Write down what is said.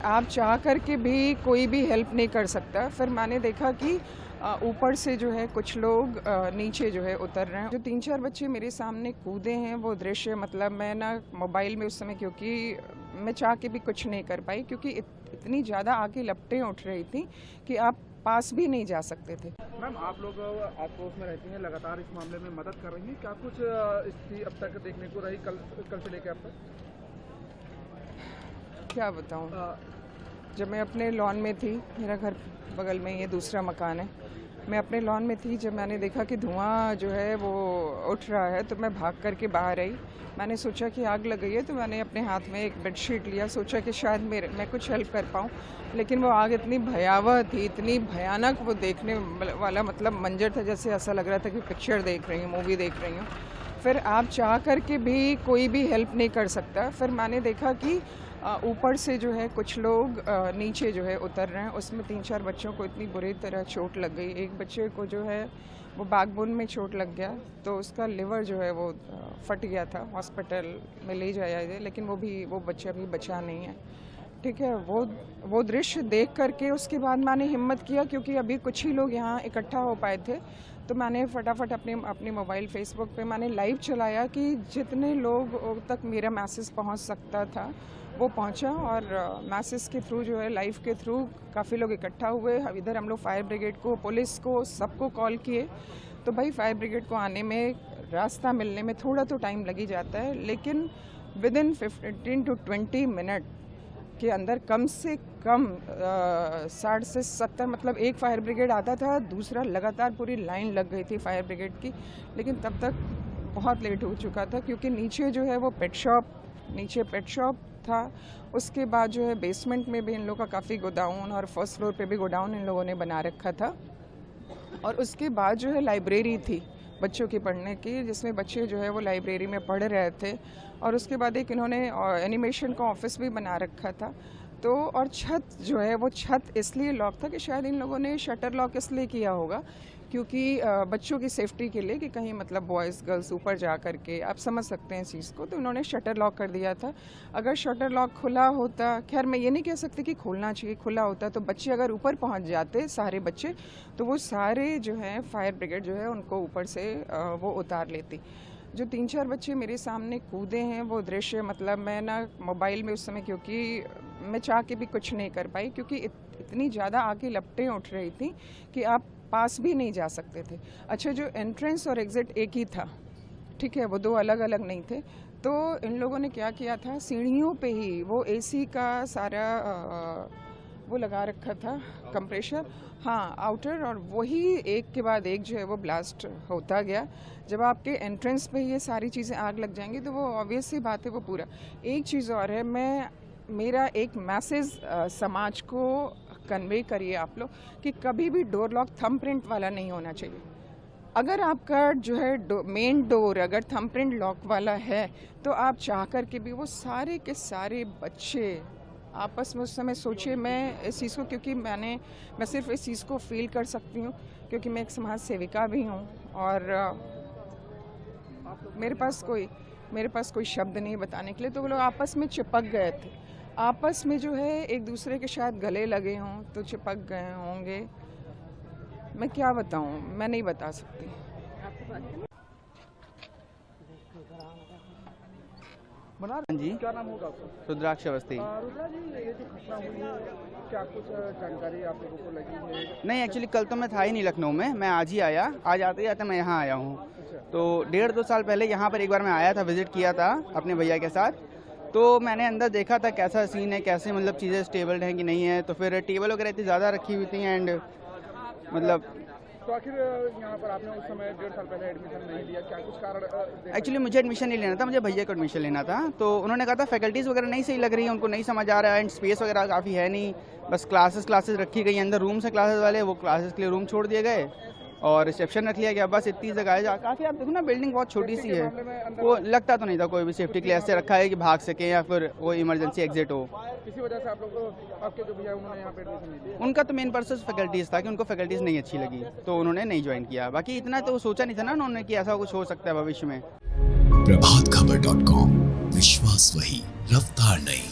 आप चाह करके भी कोई भी हेल्प नहीं कर सकता। फिर मैंने देखा कि ऊपर से जो है कुछ लोग नीचे जो है उतर रहे हैं। जो 3-4 बच्चे मेरे सामने कूदे हैं वो दृश्य, मतलब मैं ना मोबाइल में उस समय, क्योंकि मैं चाह के भी कुछ नहीं कर पाई क्योंकि इतनी ज़्यादा आगे लपटें उठ रही थी कि आप पास भी नहीं जा सकते थे। मैम, आप लोग आक्रोश में रहती हैं, लगातार इस मामले में मदद कर रही हैं, क्या कुछ स्थिति अब तक देखने को रही कल से लेकर अब तक? क्या बताऊं, जब मैं अपने लॉन में थी, मेरा घर बगल में ये दूसरा मकान है, मैं अपने लॉन में थी, जब मैंने देखा कि धुआं जो है वो उठ रहा है तो मैं भाग करके बाहर आई। मैंने सोचा कि आग लग गई है तो मैंने अपने हाथ में एक बेडशीट लिया, सोचा कि शायद मैं कुछ हेल्प कर पाऊँ, लेकिन वो आग इतनी भयावह थी, इतनी भयानक, वो देखने वाला मतलब मंजर था, जैसे ऐसा लग रहा था कि पिक्चर देख रही हूँ, मूवी देख रही हूँ। फिर आप चाह करके भी कोई भी हेल्प नहीं कर सकता। फिर मैंने देखा कि ऊपर से जो है कुछ लोग नीचे जो है उतर रहे हैं। उसमें 3-4 बच्चों को इतनी बुरी तरह चोट लग गई। एक बच्चे को जो है वो बैकबोन में चोट लग गया, तो उसका लिवर जो है वो फट गया था, हॉस्पिटल में ले जाया गया, लेकिन वो बच्चा भी बचा नहीं है। ठीक है, वो दृश्य देख करके उसके बाद मैंने हिम्मत किया, क्योंकि अभी कुछ ही लोग यहाँ इकट्ठा हो पाए थे, तो मैंने फटाफट अपने मोबाइल फेसबुक पे मैंने लाइव चलाया कि जितने लोग तक मेरा मैसेज पहुँच सकता था वो पहुंचा, और मैसेज के थ्रू जो है, लाइव के थ्रू काफ़ी लोग इकट्ठा हुए। इधर हम लोग फायर ब्रिगेड को, पुलिस को, सबको कॉल किए। तो भाई फायर ब्रिगेड को आने में, रास्ता मिलने में थोड़ा तो टाइम लग ही जाता है, लेकिन विद इन 15 to 20 मिनट के अंदर कम से कम 60 से 70, मतलब एक फायर ब्रिगेड आता था, दूसरा लगातार पूरी लाइन लग गई थी फायर ब्रिगेड की, लेकिन तब तक बहुत लेट हो चुका था, क्योंकि नीचे जो है वो नीचे पेट शॉप था। उसके बाद जो है बेसमेंट में भी इन लोगों का काफ़ी गोडाउन, और फर्स्ट फ्लोर पे भी गोडाउन इन लोगों ने बना रखा था। और उसके बाद जो है लाइब्रेरी थी बच्चों की पढ़ने की, जिसमें बच्चे जो है वो लाइब्रेरी में पढ़ रहे थे। और उसके बाद एक इन्होंने एनिमेशन का ऑफिस भी बना रखा था। तो और छत जो है वो छत इसलिए लॉक था कि शायद इन लोगों ने शटर लॉक इसलिए किया होगा क्योंकि बच्चों की सेफ्टी के लिए, कि कहीं मतलब बॉयज़ गर्ल्स ऊपर जा कर के, आप समझ सकते हैं इस चीज़ को, तो उन्होंने शटर लॉक कर दिया था। अगर शटर लॉक खुला होता, खैर मैं ये नहीं कह सकती कि खोलना चाहिए, खुला होता तो बच्चे अगर ऊपर पहुंच जाते, सारे बच्चे, तो वो सारे जो हैं फायर ब्रिगेड जो है उनको ऊपर से वो उतार लेती। जो 3-4 बच्चे मेरे सामने कूदे हैं वो दृश्य, मतलब मैं ना मोबाइल में उस समय, क्योंकि मैं चाह के भी कुछ नहीं कर पाई क्योंकि इतनी ज़्यादा आगे लपटें उठ रही थी कि आप पास भी नहीं जा सकते थे। अच्छा, जो एंट्रेंस और एग्ज़िट एक ही था, ठीक है, वो दो अलग अलग नहीं थे। तो इन लोगों ने क्या किया था, सीढ़ियों पे ही वो एसी का सारा वो लगा रखा था, कंप्रेशर, हाँ, आउटर, और वही एक के बाद एक जो है वो ब्लास्ट होता गया। जब आपके एंट्रेंस पे ये सारी चीज़ें आग लग जाएंगी तो वो ऑब्वियस सी बात है, वो पूरा। एक चीज़ और है, मेरा एक मैसेज समाज को कन्वे करिए आप लोग कि कभी भी डोर लॉक थंबप्रिंट वाला नहीं होना चाहिए। अगर आपका जो है मेन डोर अगर थंबप्रिंट लॉक वाला है तो आप चाह कर के भी, वो सारे के सारे बच्चे आपस में उस समय सोचिए, मैं इस चीज़ को, क्योंकि मैं सिर्फ इस चीज़ को फील कर सकती हूँ क्योंकि मैं एक समाज सेविका भी हूँ, और मेरे पास कोई शब्द नहीं बताने के लिए। तो वो लोग आपस में चिपक गए थे, आपस में जो है एक दूसरे के शायद गले लगे हों तो चिपक गए होंगे। मैं क्या बताऊं, मैं नहीं बता सकती। जी, क्या नाम होगा आपका? रुद्राक्ष अवस्थी। रुद्रा जी, ये जो घटना हुई है, क्या कुछ जानकारी आप लोगों को लगी है? नहीं, एक्चुअली कल तो मैं था ही नहीं लखनऊ में, मैं आज ही आया। आज आते जाते मैं यहाँ आया हूँ। तो 1.5-2 साल पहले यहाँ पर एक बार मैं आया था, विजिट किया था अपने भैया के साथ। तो मैंने अंदर देखा था कैसा सीन है, कैसे मतलब चीज़ें स्टेबल हैं कि नहीं है। तो फिर टेबल वगैरह इतनी ज़्यादा रखी हुई थी, एंड मतलब तो आखिर यहाँ पर आपने उस समय 1.5 साल पहले एडमिशन नहीं लिया, क्या कुछ कारण? एक्चुअली मुझे एडमिशन नहीं लेना था, मुझे भैया को एडमिशन लेना था। तो उन्होंने कहा था फैकल्टीज़ वगैरह नहीं सही लग रही है, उनको नहीं समझ आ रहा है, एंड स्पेस वगैरह काफ़ी है नहीं, बस क्लासेस रखी गई, अंदर रूम्स है क्लासेस वाले, वो क्लासेस के लिए रूम छोड़ दिए गए और रिसेप्शन रख लिया गया, बस इतनी जगह है। काफ़ी, आप देखो ना, बिल्डिंग बहुत छोटी सी है, वो लगता तो नहीं था कोई भी सेफ्टी के लिए ऐसे रखा है कि भाग सके या फिर वो इमरजेंसी एग्जिट हो। इसी वजह से आप लोग को, आपके जो भैया उन्होंने यहाँ पे एडमिशन नहीं लिया? उनका तो मेन पर्पस फैकल्टीज़ था कि उनको फैकल्टीज़ नहीं अच्छी लगी, तो उन्होंने नहीं ज्वाइन किया। बाकी इतना तो सोचा नहीं था ना उन्होंने कि ऐसा कुछ हो सकता है भविष्य में। प्रभातखबर.com, विश्वास वही, रफ्तार नहीं।